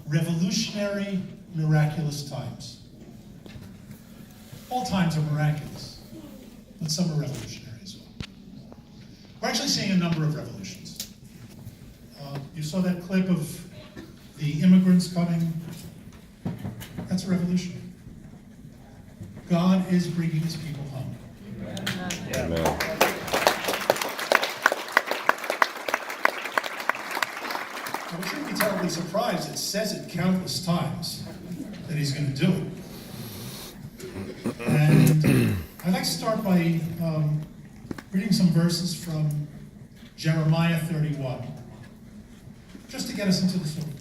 revolutionary, miraculous times. All times are miraculous, but some are revolutionary as well. We're actually seeing a number of revolutions. You saw that clip of the immigrants coming. That's a revolution. God is bringing his people home. Amen. Now, we shouldn't be terribly surprised. It says it countless times that he's going to do it. And I'd like to start by reading some verses from Jeremiah 31, just to get us into the sort of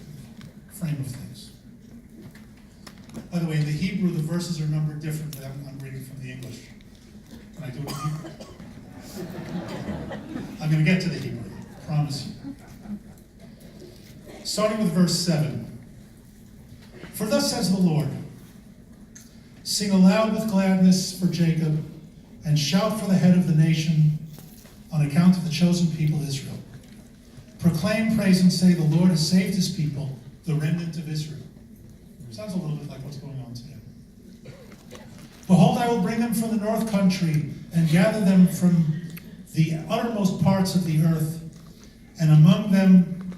frame of things. By the way, in the Hebrew, the verses are numbered differently. I'm reading from the English. Can I do it in Hebrew? I'm going to get to the Hebrew, I promise you. Starting with verse 7. For thus says the Lord, sing aloud with gladness for Jacob, and shout for the head of the nation on account of the chosen people Israel. Proclaim praise and say, the Lord has saved his people, the remnant of Israel. Sounds a little bit like what's going on today. Behold, I will bring them from the north country and gather them from the uttermost parts of the earth, and among them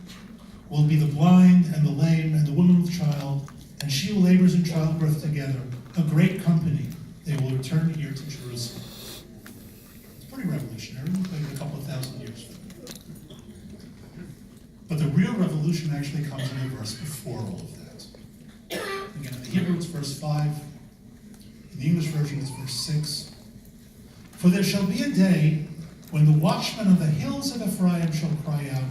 will be the blind and the lame and the woman with child, and she who labors in childbirth together, a great company. They will return here to Jerusalem. It's pretty revolutionary, maybe a couple of thousand years. But the real revolution actually comes in the verse before all of that. Again, in the Hebrew it's verse 5. In the English version it's verse 6. For there shall be a day when the watchmen of the hills of Ephraim shall cry out,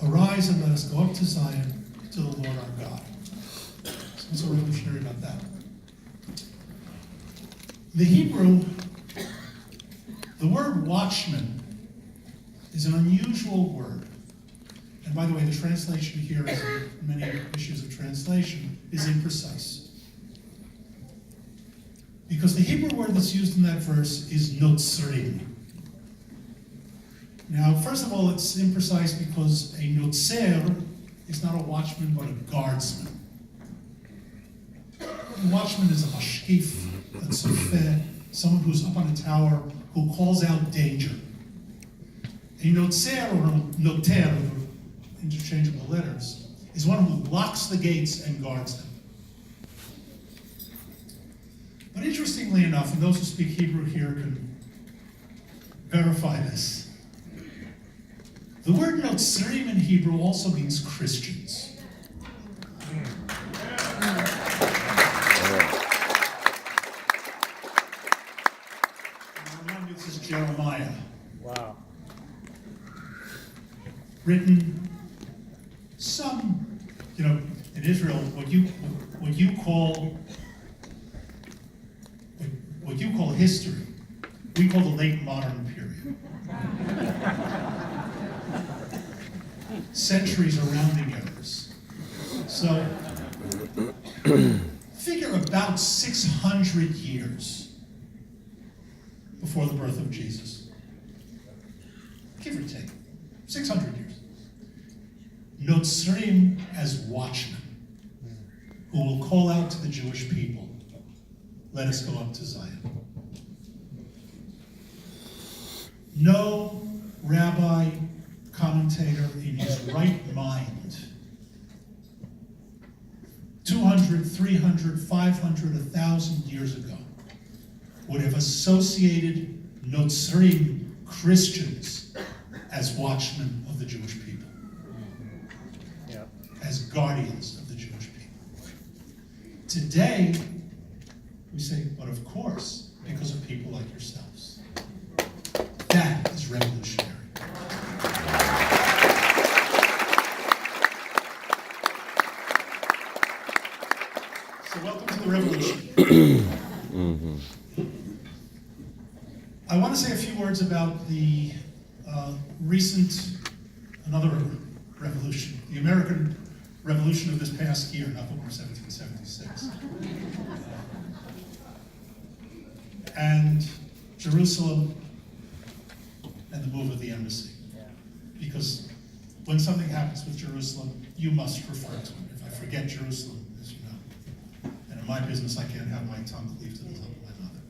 arise and let us go up to Zion, to the Lord our God. So what's so revolutionary about that? The Hebrew, the word watchman is an unusual word. And by the way, the translation here, as in many issues of translation, is imprecise. Because the Hebrew word that's used in that verse is notzrim. Now, first of all, it's imprecise because a notzer is not a watchman, but a guardsman. A watchman is a mashkif, a tzofeh, someone who's up on a tower who calls out danger. A notzer or a noter, interchangeable letters, is one who locks the gates and guards them. But interestingly enough, and those who speak Hebrew here can verify this, the word notzrim in Hebrew also means Christians. Remind me, this is Jeremiah. Wow. Written some, in Israel, what you call history, we call the late modern period. Centuries are rounding errors. So, figure about 600 years before the birth of Jesus. Give or take. 600 years. Notzrim as watchmen, who will call out to the Jewish people, let us go up to Zion. No rabbi, commentator in his right mind, 200, 300, 500, 1,000 years ago, would have associated Notzrim, Christians, as watchmen of the Jewish people. As guardians of the Jewish people. Today, we say, but of course, because of people like yourselves. That is revolutionary. So welcome to the revolution. I want to say a few words about the another revolution, the American Revolution of this past year, not the one of 1776. And Jerusalem and the move of the embassy. Because when something happens with Jerusalem, you must refer to it. If I forget Jerusalem, as you know. And in my business, I can't have my tongue cleave to the tongue of my mother.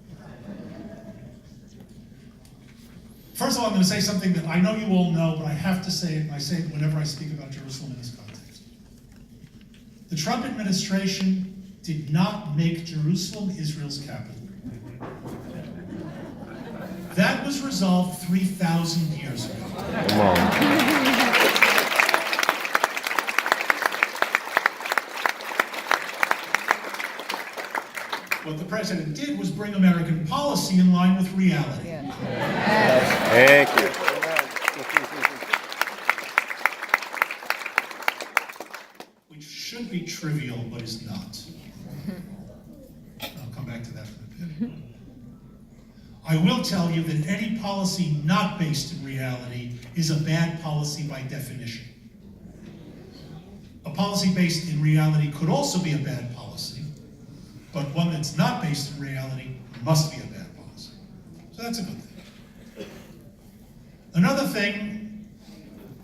First of all, I'm going to say something that I know you all know, but I have to say it, and I say it whenever I speak about Jerusalem in this context. The Trump administration did not make Jerusalem Israel's capital. That was resolved 3,000 years ago. Come on. What the president did was bring American policy in line with reality. Thank you. Which should be trivial, but is not. I'll come back to that in a bit. I will tell you that any policy not based in reality is a bad policy by definition. A policy based in reality could also be a bad policy, but one that's not based in reality must be a bad policy. So that's a good thing. Another thing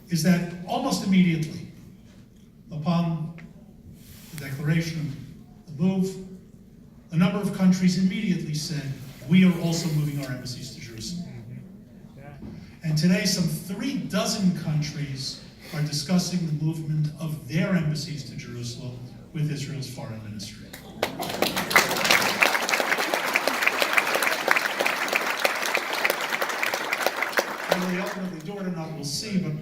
is that almost immediately upon the declaration of the move, a number of countries immediately said, we are also moving our embassies to Jerusalem. And today, some 36 countries are discussing the movement of their embassies to Jerusalem with Israel's foreign ministry. Whether they ultimately do it or not, we'll see, but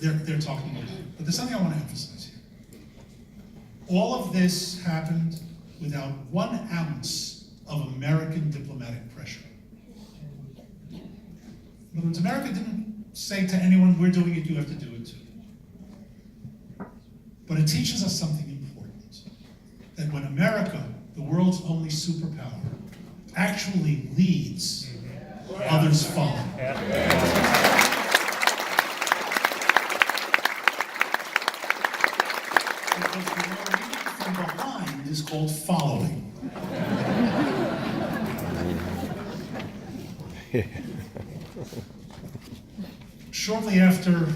they're talking about it. But there's something I want to emphasize here. All of this happened without 1 ounce of American diplomatic pressure. In other words, America didn't say to anyone, we're doing it, you have to do it too. But it teaches us something important, that when America, the world's only superpower, actually leads, others follow. Because the word from behind is called following. Shortly after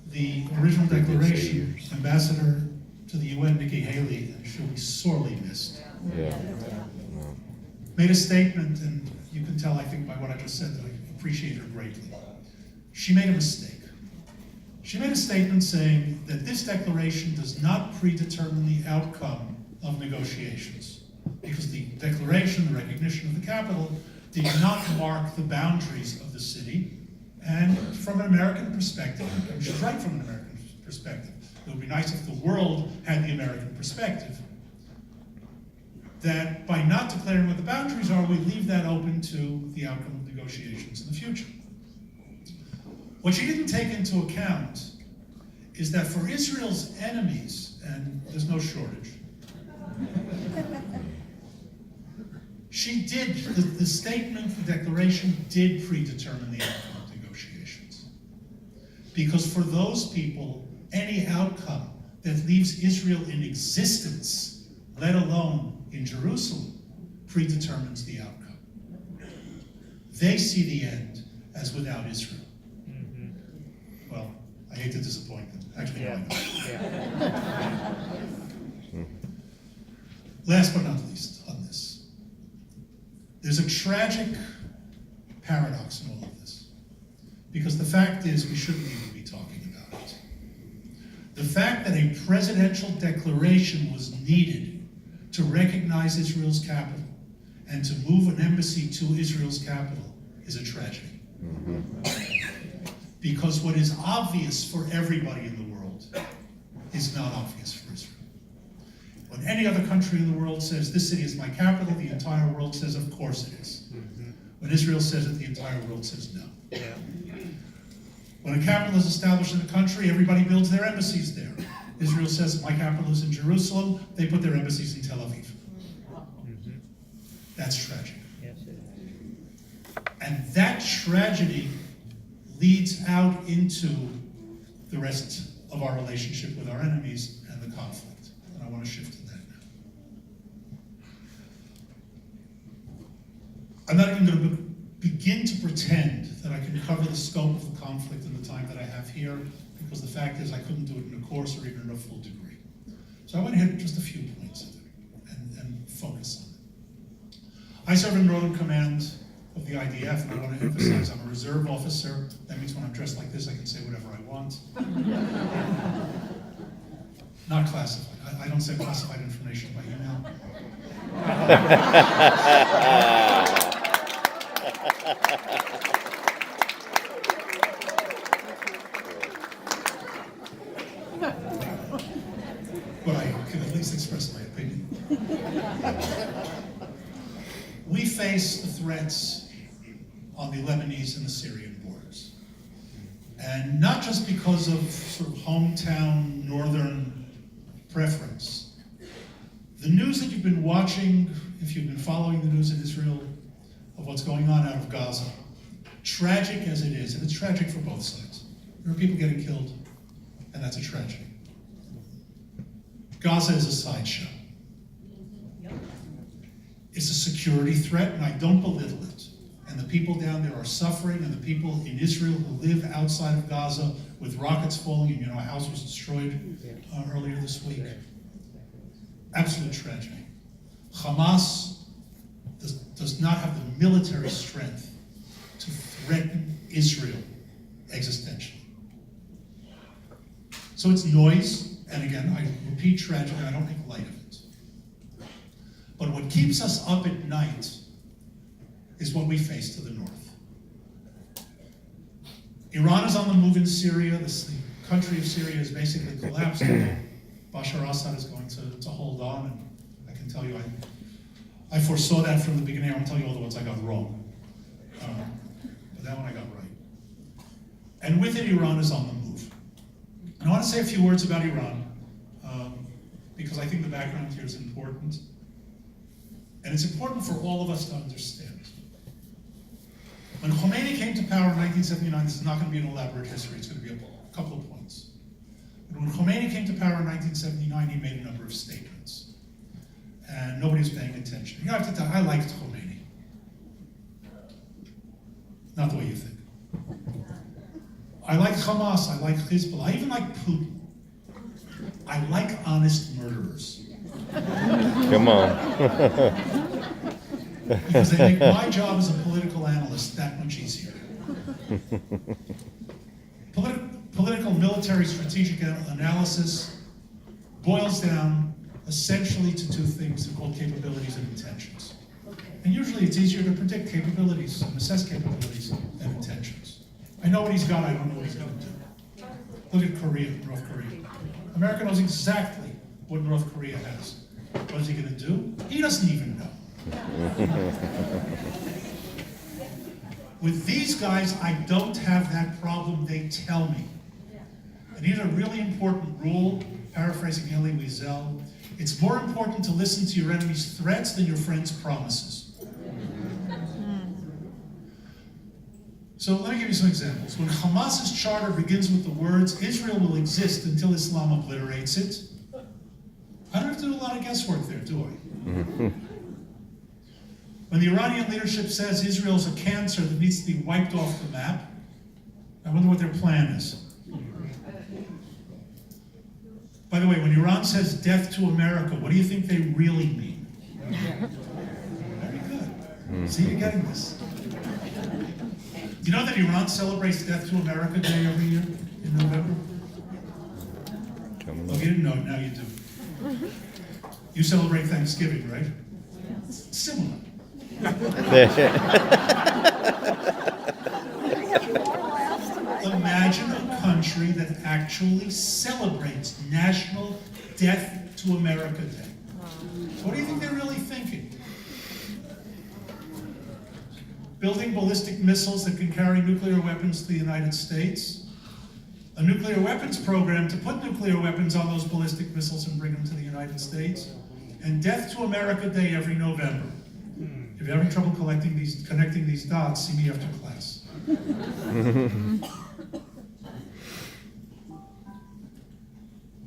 the original declaration, Ambassador to the UN, Nikki Haley, and she'll be sorely missed, made a statement, and you can tell, I think, by what I just said, that I appreciate her greatly. She made a mistake. She made a statement saying that this declaration does not predetermine the outcome of negotiations, because the declaration, the recognition of the capital, did not mark the boundaries of the city. And from an American perspective, and she's right from an American perspective, it would be nice if the world had the American perspective, that by not declaring what the boundaries are, we leave that open to the outcome of negotiations in the future. What she didn't take into account is that for Israel's enemies, and there's no shortage, the statement, the declaration did predetermine the outcome of negotiations. Because for those people, any outcome that leaves Israel in existence, let alone in Jerusalem, predetermines the outcome. They see the end as without Israel. Well, I hate to disappoint them. Actually, no, I don't. Last but not least on this, there's a tragic paradox in all of this. Because the fact is, we shouldn't even be talking about it. The fact that a presidential declaration was needed to recognize Israel's capital and to move an embassy to Israel's capital is a tragedy. Because what is obvious for everybody in the world is not obvious for Israel. When any other country in the world says, this city is my capital, the entire world says, of course it is. When Israel says it, the entire world says no. When a capital is established in a country, everybody builds their embassies there. Israel says, my capital is in Jerusalem, they put their embassies in Tel Aviv. That's tragic. And that tragedy leads out into the rest of our relationship with our enemies and the conflict. And I want to shift to that now. I'm not even going to begin to pretend that I can cover the scope of the conflict in the time that I have here, because the fact is I couldn't do it in a course or even in a full degree. So So I want to hit just a few points of it and focus on it. I serve in Northern Command of the IDF, and I want to emphasize I'm a reserve officer. That means when I'm dressed like this, I can say whatever I want. Not classified. I don't send classified information by email. But I can at least express my opinion. We face the threats on the Lebanese and the Syrian borders. And not just because of sort of hometown northern preference. The news that you've been watching, if you've been following the news in Israel, of what's going on out of Gaza, tragic as it is, and it's tragic for both sides. There are people getting killed, and that's a tragedy. Gaza is a sideshow. It's a security threat, and I don't belittle it. And the people down there are suffering, and the people in Israel who live outside of Gaza with rockets falling, and a house was destroyed earlier this week. Absolute tragedy. Hamas does not have the military strength to threaten Israel existentially. So it's noise, and again, I repeat tragedy, I don't make light of it. But what keeps us up at night is what we face to the north. Iran is on the move in Syria. The country of Syria has basically collapsed. Bashar Assad is going to hold on, and I can tell you, I foresaw that from the beginning. I won't tell you all the ones I got wrong. But that one I got right. And with it, Iran is on the move. And I want to say a few words about Iran, because I think the background here is important. And it's important for all of us to understand. When Khomeini came to power in 1979, this is not going to be an elaborate history, it's going to be a couple of points. But when Khomeini came to power in 1979, he made a number of statements. And nobody was paying attention. You have to tell, I liked Khomeini. Not the way you think. I like Hamas, I like Hezbollah, I even like Putin. I like honest murderers. Come on. Because they make my job as a political analyst that much easier. Political, military, strategic analysis boils down essentially to two things. They're called capabilities and intentions. And usually it's easier to predict capabilities and assess capabilities than intentions. I know what he's got, I don't know what he's going to do. Look at Korea, North Korea. America knows exactly what North Korea has. What is he going to do? He doesn't even know. With these guys, I don't have that problem, they tell me. And here's a really important rule, paraphrasing Elie Wiesel. It's more important to listen to your enemy's threats than your friend's promises. So let me give you some examples. When Hamas's charter begins with the words, Israel will exist until Islam obliterates it, I don't have to do a lot of guesswork there, do I? When the Iranian leadership says Israel's a cancer that needs to be wiped off the map, I wonder what their plan is. By the way, when Iran says death to America, what do you think they really mean? Very good. See, you're getting this. You know that Iran celebrates Death to America Day every year in November? Oh, you didn't know it, now you do. You celebrate Thanksgiving, right? Similar. Imagine a country that actually celebrates National Death to America Day. What do you think they're really thinking? Building ballistic missiles that can carry nuclear weapons to the United States, a nuclear weapons program to put nuclear weapons on those ballistic missiles and bring them to the United States, and Death to America Day every November. If you're having trouble connecting these dots, see me after class.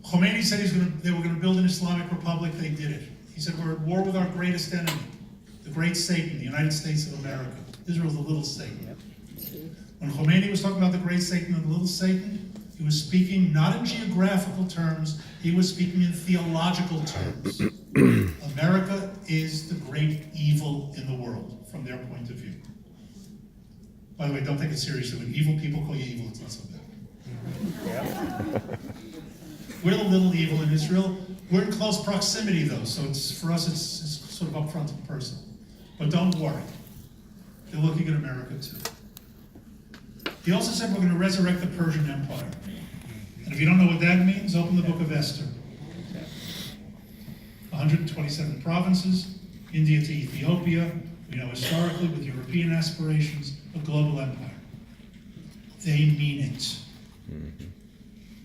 Khomeini said they were going to build an Islamic Republic, they did it. He said we're at war with our greatest enemy, the great Satan, the United States of America. Israel's the little Satan. When Khomeini was talking about the great Satan and the little Satan, He was speaking not in geographical terms, he was speaking in theological terms. America is the great evil in the world, from their point of view. By the way, don't take it seriously. When evil people call you evil, it's not so bad. We're the little evil in Israel. We're in close proximity, though, so for us it's sort of upfront and personal. But don't worry. They're looking at America, too. He also said we're going to resurrect the Persian Empire. And if you don't know what that means, open the book of Esther. 127 provinces, India to Ethiopia, we know historically with European aspirations, a global empire. They mean it.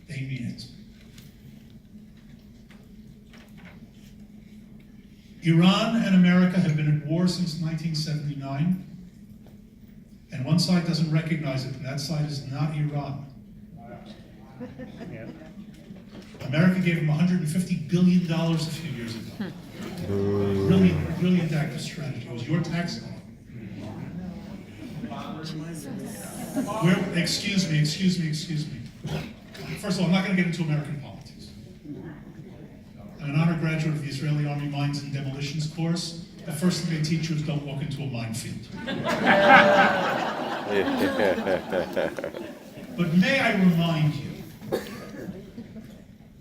They mean it. Iran and America have been at war since 1979, and one side doesn't recognize it, and that side is not Iran. America gave them $150 billion a few years ago. Brilliant active strategy. It was your tax dollar. Excuse me. First of all, I'm not going to get into American politics. I'm an honor graduate of the Israeli Army Mines and Demolitions course. The first thing they teach you is don't walk into a minefield. But may I remind you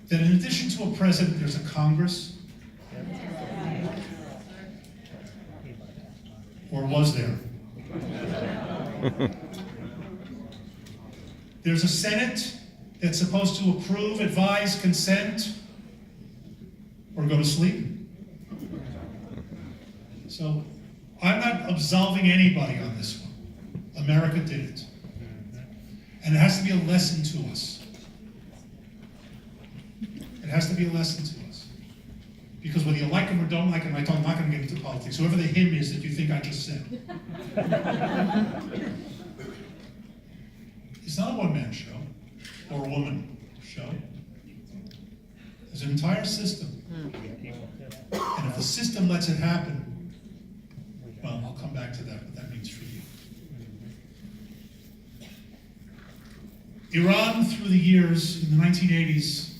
that in addition to a president, there's a Congress? Or was there? There's a Senate that's supposed to approve, advise, consent, or go to sleep. So I'm not absolving anybody on this one. America did it. And it has to be a lesson to us. It has to be a lesson to us. Because whether you like him or don't like him, I'm not going to get into politics. Whoever the him is that you think I just said. It's not a one-man show or a woman show. There's an entire system. And if the system lets it happen, well, I'll come back to that, what that means for you. Iran, through the years, in the 1980s,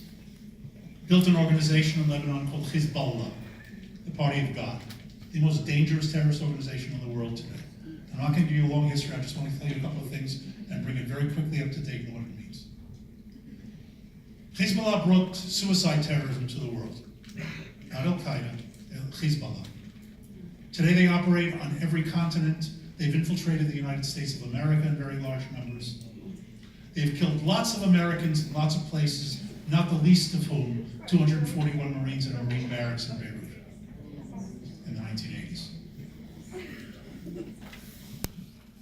built an organization in Lebanon called Hezbollah, the Party of God, the most dangerous terrorist organization in the world today. I'm not going to give you a long history, I just want to tell you a couple of things and bring it very quickly up to date on what it means. Hezbollah brought suicide terrorism to the world. Not Al-Qaeda, Hezbollah. Today they operate on every continent. They've infiltrated the United States of America in very large numbers. They've killed lots of Americans in lots of places, not the least of whom 241 Marines in a Marine barracks in Beirut in the 1980s.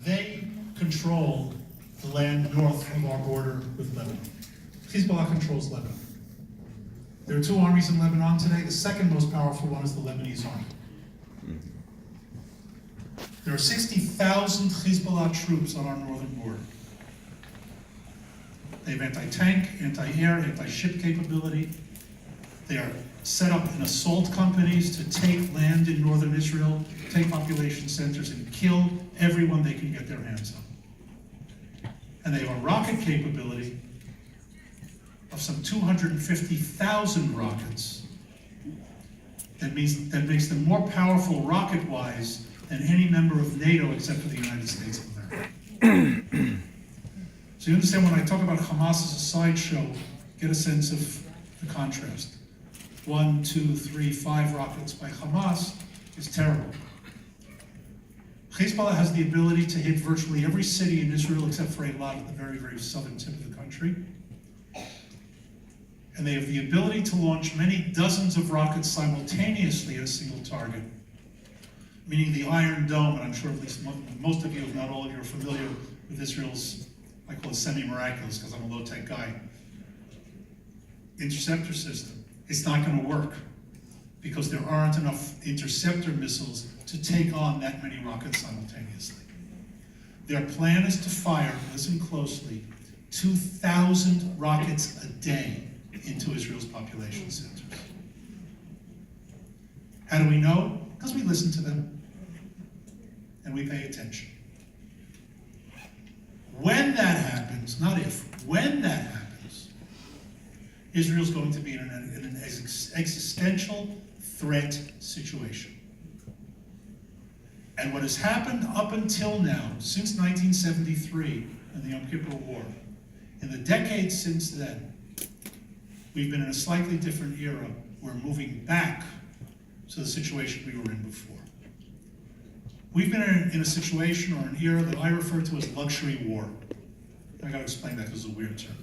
They control the land north of our border with Lebanon. Hezbollah controls Lebanon. There are two armies in Lebanon today. The second most powerful one is the Lebanese army. There are 60,000 Hezbollah troops on our northern border. They have anti-tank, anti-air, anti-ship capability. They are set up in assault companies to take land in northern Israel, take population centers, and kill everyone they can get their hands on. And they have a rocket capability of some 250,000 rockets. That makes them more powerful rocket-wise than any member of NATO except for the United States of America. So you understand when I talk about Hamas as a sideshow, get a sense of the contrast. 1, 2, 3, 5 rockets by Hamas is terrible. Hezbollah has the ability to hit virtually every city in Israel except for Eilat at the very, very southern tip of the country. And they have the ability to launch many dozens of rockets simultaneously at a single target, meaning the Iron Dome, and I'm sure at least most of you, if not all of you, are familiar with Israel's, I call it semi-miraculous because I'm a low-tech guy, interceptor system. It's not going to work because there aren't enough interceptor missiles to take on that many rockets simultaneously. Their plan is to fire, listen closely, 2,000 rockets a day into Israel's population centers. How do we know? Because we listen to them and we pay attention. When that happens, not if, when that happens, Israel's going to be in an existential threat situation. And what has happened up until now, since 1973 and the Yom Kippur War, in the decades since then, we've been in a slightly different era. We're moving back to the situation we were in before. We've been in a situation or an era that I refer to as luxury war. I gotta explain that because it's a weird term.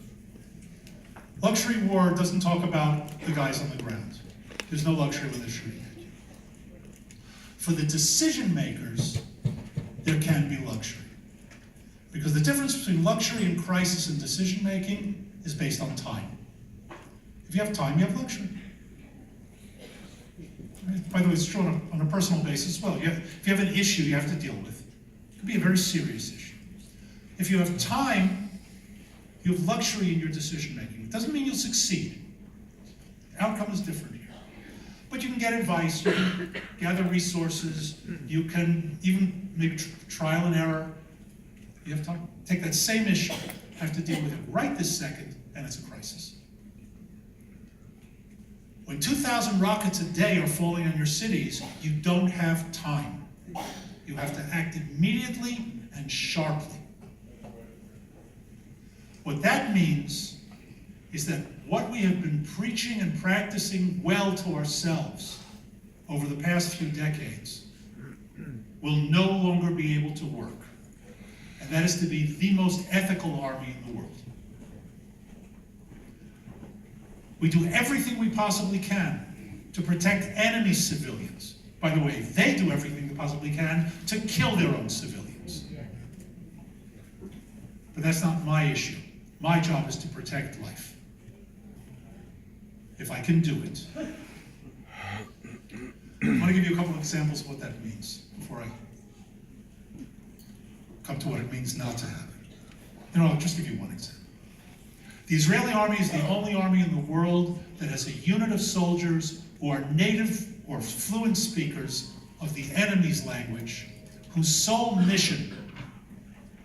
Luxury war doesn't talk about the guys on the ground. There's no luxury when they're shooting at you. For the decision makers, there can be luxury. Because the difference between luxury and crisis and decision making is based on time. If you have time, you have luxury. By the way, it's true on a personal basis as well. If you have an issue you have to deal with, it could be a very serious issue. If you have time, you have luxury in your decision making. It doesn't mean you'll succeed. The outcome is different here. But you can get advice, you can gather resources, you can even maybe trial and error. You have to take that same issue, have to deal with it right this second, and it's a crisis. When 2,000 rockets a day are falling on your cities, you don't have time. You have to act immediately and sharply. What that means is that what we have been preaching and practicing well to ourselves over the past few decades will no longer be able to work. And that is to be the most ethical army in the world. We do everything we possibly can to protect enemy civilians. By the way, they do everything they possibly can to kill their own civilians. But that's not my issue. My job is to protect life. If I can do it. I want to give you a couple of examples of what that means before I come to what it means not to happen. I'll just give you one example. The Israeli army is the only army in the world that has a unit of soldiers who are native or fluent speakers of the enemy's language, whose sole mission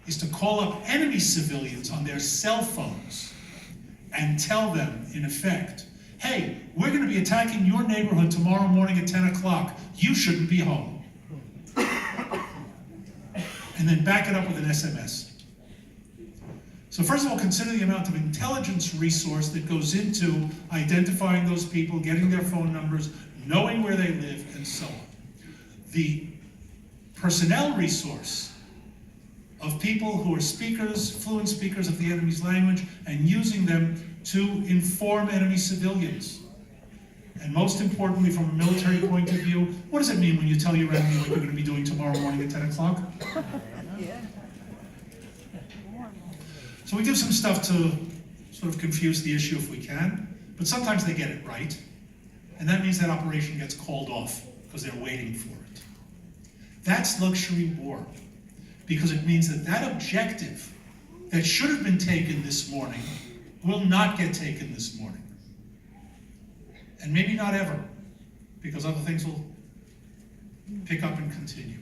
is to call up enemy civilians on their cell phones and tell them, in effect, hey, we're going to be attacking your neighborhood tomorrow morning at 10 o'clock. You shouldn't be home. And then back it up with an SMS. So first of all, consider the amount of intelligence resource that goes into identifying those people, getting their phone numbers, knowing where they live, and so on. The personnel resource of people who are speakers, fluent speakers of the enemy's language, and using them to inform enemy civilians. And most importantly, from a military point of view, what does it mean when you tell your enemy what you're going to be doing tomorrow morning at 10 o'clock? So we do some stuff to sort of confuse the issue if we can, but sometimes they get it right. And that means that operation gets called off because they're waiting for it. That's luxury war, because it means that that objective that should have been taken this morning will not get taken this morning. And maybe not ever, because other things will pick up and continue.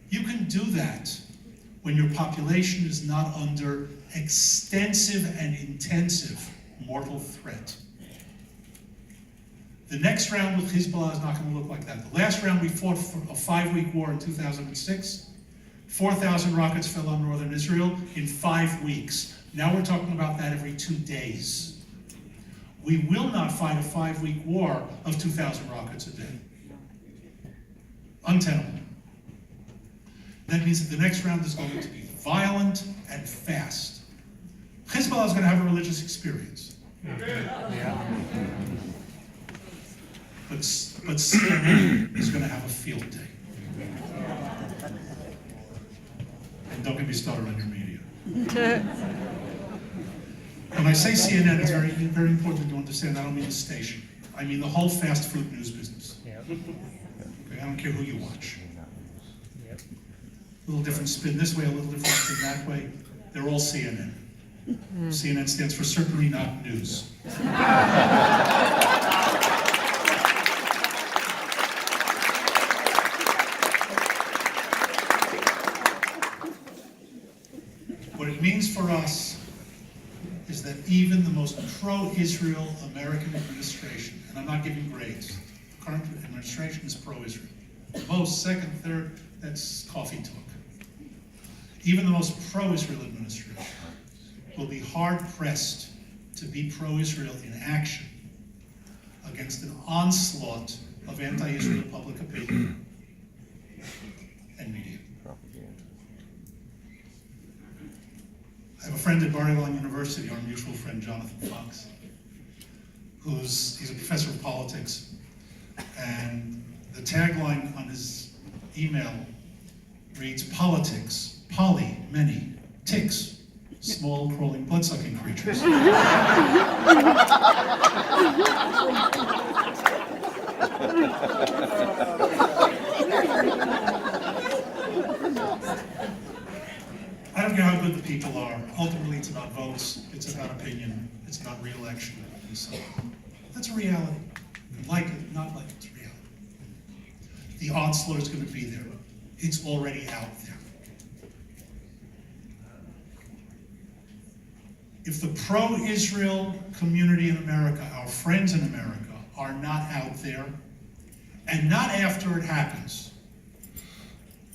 You can do that when your population is not under extensive and intensive mortal threat. The next round with Hezbollah is not going to look like that. The last round we fought for a 5-week war in 2006. 4,000 rockets fell on northern Israel in 5 weeks. Now we're talking about that every 2 days. We will not fight a 5-week war of 2,000 rockets a day. Untenable. That means that the next round is going to be violent and fast. Hezbollah is going to have a religious experience. But CNN is going to have a field day. And don't get me started on your media. When I say CNN, it's very, very important to understand. I don't mean the station. I mean the whole fast food news business. Okay, I don't care who you watch. A little different spin this way, a little different spin that way. They're all CNN. CNN stands for certainly not news. What it means for us is that even the most pro-Israel American administration, and I'm not giving grades, the current administration is pro-Israel. Most, second, third, that's coffee talk. Even the most pro-Israel administration will be hard-pressed to be pro-Israel in action against an onslaught of anti-Israel public opinion and media. I have a friend at Bar-Ilan University, our mutual friend Jonathan Fox, he's a professor of politics, and the tagline on his email reads, politics, poly, many, ticks, small crawling blood-sucking creatures. I don't care how good the people are. Ultimately, it's about votes. It's about opinion. It's about re-election. And so that's a reality. Like it, not like it, it's reality. The onslaught is going to be there. It's already out there. If the pro-Israel community in America, our friends in America, are not out there, and not after it happens,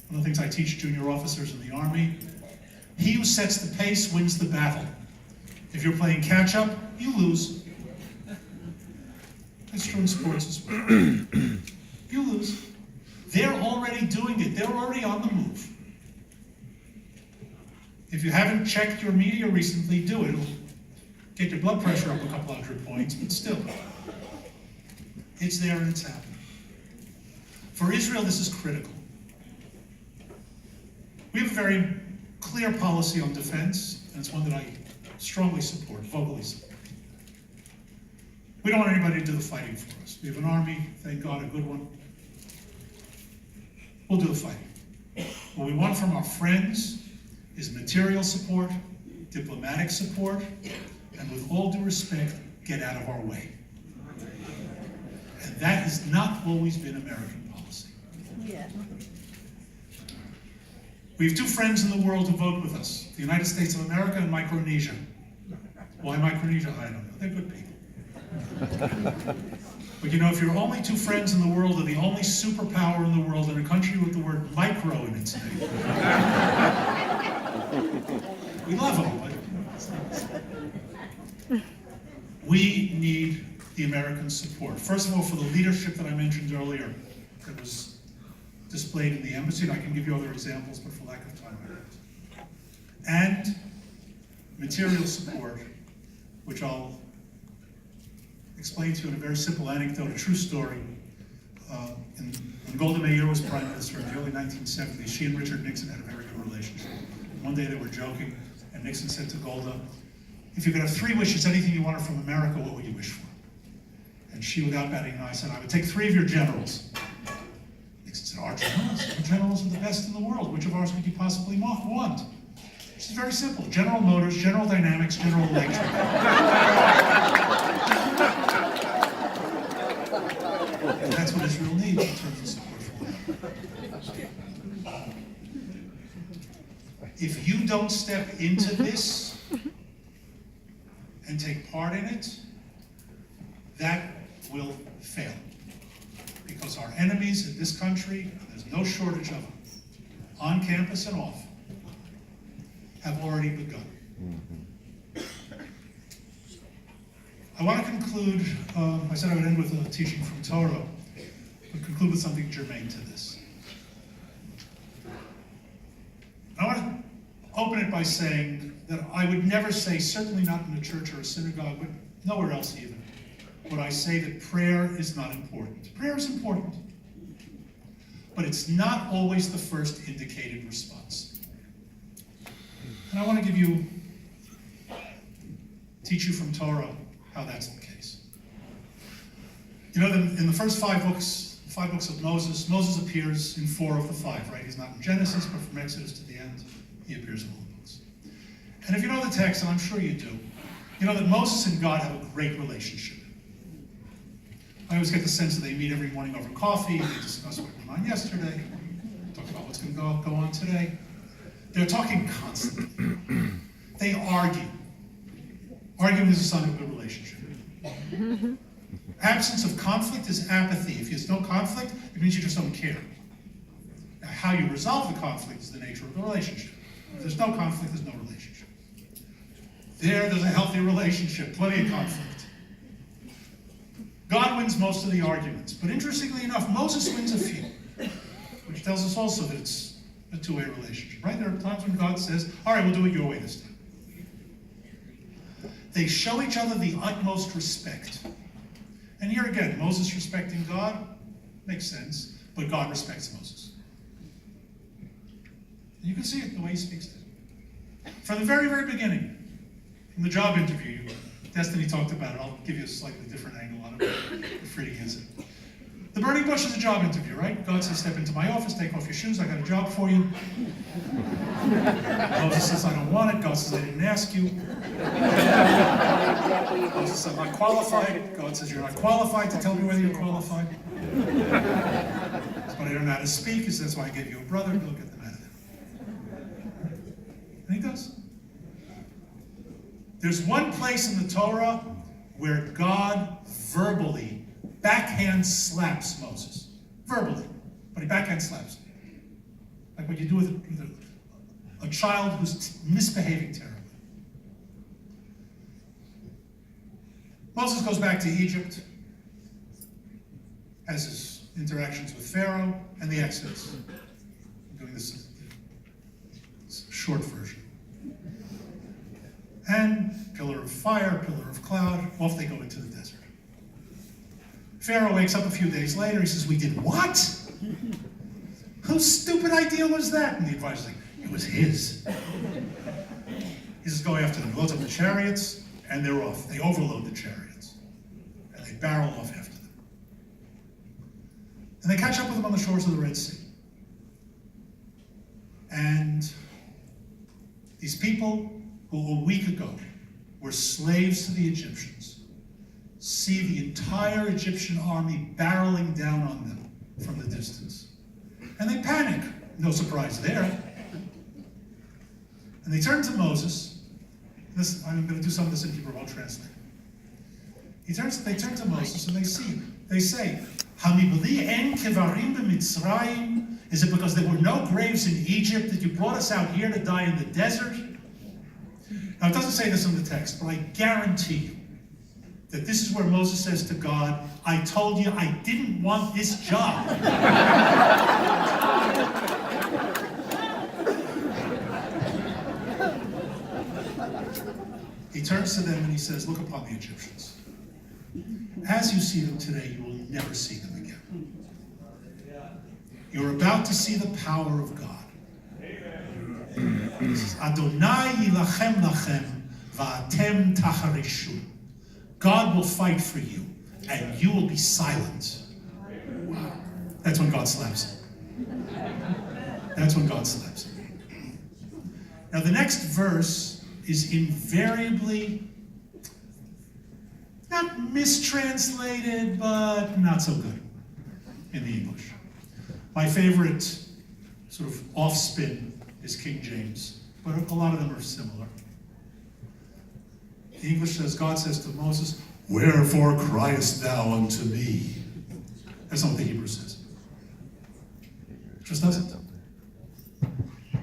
one of the things I teach junior officers in the Army, he who sets the pace wins the battle. If you're playing catch-up, you lose. That's true in sports as well. You lose. They're already doing it. They're already on the move. If you haven't checked your media recently, do it. It'll get your blood pressure up a couple 100 points, but still. It's there and it's happening. For Israel, this is critical. We have a very clear policy on defense, and it's one that I strongly support, vocally support. We don't want anybody to do the fighting for us. We have an army, thank God, a good one. We'll do the fighting. What we want from our friends is material support, diplomatic support, and with all due respect, get out of our way. And that has not always been American policy. Yeah. We have two friends in the world who vote with us, the United States of America and Micronesia. Why Micronesia? I don't know. They're good people. But you know, if your only two friends in the world are the only superpower in the world in a country with the word micro in its name, we love them, but we need the American support. First of all, for the leadership that I mentioned earlier that was displayed in the embassy, and I can give you other examples, but for lack of time, I won't. And material support, which I'll explain to you in a very simple anecdote, a true story. When Golda Meir was prime minister in the early 1970s, she and Richard Nixon had a very good relationship. One day they were joking, and Nixon said to Golda, if you could have 3 wishes, anything you wanted from America, what would you wish for? And she, without batting an eye, said, I would take 3 of your generals. Nixon said, our generals? Our generals are the best in the world. Which of ours could you possibly want? It's very simple. General Motors, General Dynamics, General Electric. And that's what Israel needs in terms of support for them. If you don't step into this and take part in it, that will fail. Because our enemies in this country, there's no shortage of them, on campus and off, have already begun. I want to conclude, I said I would end with a teaching from Torah, but conclude with something germane to this. I want to open it by saying that I would never say, certainly not in a church or a synagogue, but nowhere else even, would I say that prayer is not important. Prayer is important, but it's not always the first indicated response. And I want to teach you from Torah how that's the case. You know, in the first 5 books of Moses, Moses appears in 4 of the 5, right? He's not in Genesis, but from Exodus to the end, he appears in all the books. And if you know the text, and I'm sure you do, you know that Moses and God have a great relationship. I always get the sense that they meet every morning over coffee, they discuss what went on yesterday, talk about what's going to go on today. They're talking constantly. They argue. Arguing is a sign of a good relationship. Absence of conflict is apathy. If there's no conflict, it means you just don't care. Now, how you resolve the conflict is the nature of the relationship. If there's no conflict, there's no relationship. There's a healthy relationship, plenty of conflict. God wins most of the arguments, but interestingly enough, Moses wins a few, which tells us also that it's a two-way relationship, right? There are times when God says, all right, we'll do it your way this time. They show each other the utmost respect. And here again, Moses respecting God makes sense, but God respects Moses. And you can see it the way he speaks to him. From the very, very beginning, in the job interview, Destiny talked about it. I'll give you a slightly different angle on it. Feel free to use it. The burning bush is a job interview, right? God says, step into my office, take off your shoes, I got a job for you. Moses says, I don't want it. God says, I didn't ask you. Moses says, I'm not qualified. God says, you're not qualified to tell me whether you're qualified. That's why I don't know how to speak. He says, that's why I gave you a brother. Go get them out of there. And he does. There's one place in the Torah where God verbally backhand slaps Moses. Verbally. But he backhand slaps him. Like what you do with a child who's misbehaving terribly. Moses goes back to Egypt, has his interactions with Pharaoh, and the Exodus. I'm doing this short version. And pillar of fire, pillar of cloud, off they go into the desert. Pharaoh wakes up a few days later, he says, we did what? Whose stupid idea was that? And the advisor's like, it was his. He says, go after them. Loads up the chariots, and they're off. They overload the chariots. And they barrel off after them. And they catch up with them on the shores of the Red Sea. And these people who a week ago were slaves to the Egyptians see the entire Egyptian army barreling down on them from the distance. And they panic. No surprise there. And they turn to Moses. I'm going to do some of this in Hebrew, I'll translate. They turn to Moses and they say, Hamibli en kevarim b'Mitzrayim? Is it because there were no graves in Egypt that you brought us out here to die in the desert? Now, it doesn't say this in the text, but I guarantee you that this is where Moses says to God, I told you I didn't want this job. He turns to them and he says, look upon the Egyptians. As you see them today, you will never see them again. You're about to see the power of God. Adonai yilachem lachem va'atem tacharishu. God will fight for you, and you will be silent. Wow. That's when God slaps him. That's when God slaps him. Now the next verse is invariably not mistranslated, but not so good in the English. My favorite sort of off-spin is King James, but a lot of them are similar. The English says, God says to Moses, wherefore criest thou unto me? That's not what the Hebrew says. It just doesn't.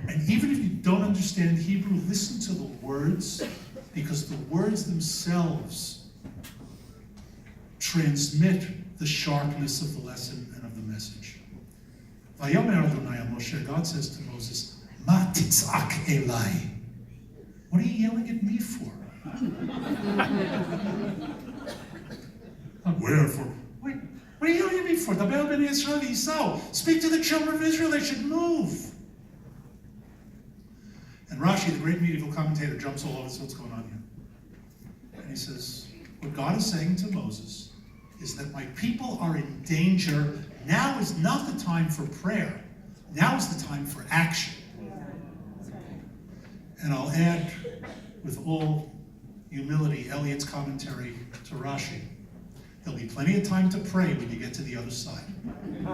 And even if you don't understand Hebrew, listen to the words, because the words themselves transmit the sharpness of the lesson and of the message. Vayomer Adonai Moshe, God says to Moses, Ma titzak elai. What are you yelling at me for? Wherefore? Wait, what are you yelling at me for? Daber ben Yisrael Yisau. Speak to the children of Israel, they should move. And Rashi, the great medieval commentator, jumps all over what's going on here. And he says, what God is saying to Moses is that my people are in danger. Now is not the time for prayer. Now is the time for action. And I'll add, with all humility, Elliot's commentary to Rashi. There'll be plenty of time to pray when you get to the other side. And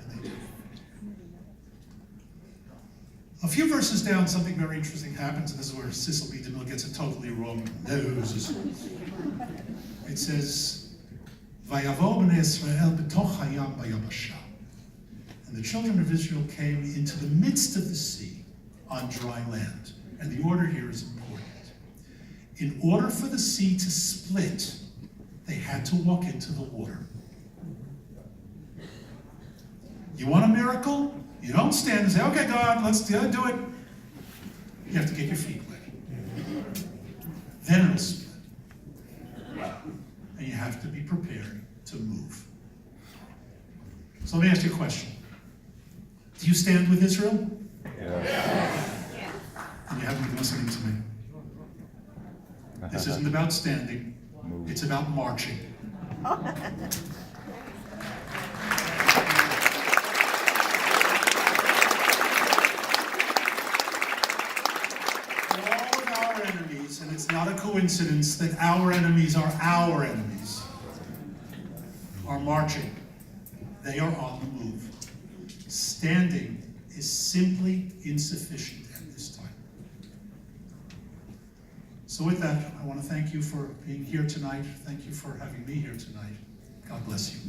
they do. A few verses down, something very interesting happens, and this is where Cecil B. DeMille gets it totally wrong. It says, "Vayavo b'nei Yisrael b'toch hayam bayabasha." And the children of Israel came into the midst of the sea on dry land. And the order here is important. In order for the sea to split, they had to walk into the water. You want a miracle? You don't stand and say, "Okay, God, let's do it." You have to get your feet wet. Then it'll split. And you have to be prepared to move. So let me ask you a question. Do you stand with Israel? Yeah. And you haven't been listening to me. This isn't about standing. It's about marching. And it's not a coincidence that our enemies are marching. They are on the move. Standing is simply insufficient at this time. So with that, I want to thank you for being here tonight. Thank you for having me here tonight. God bless you.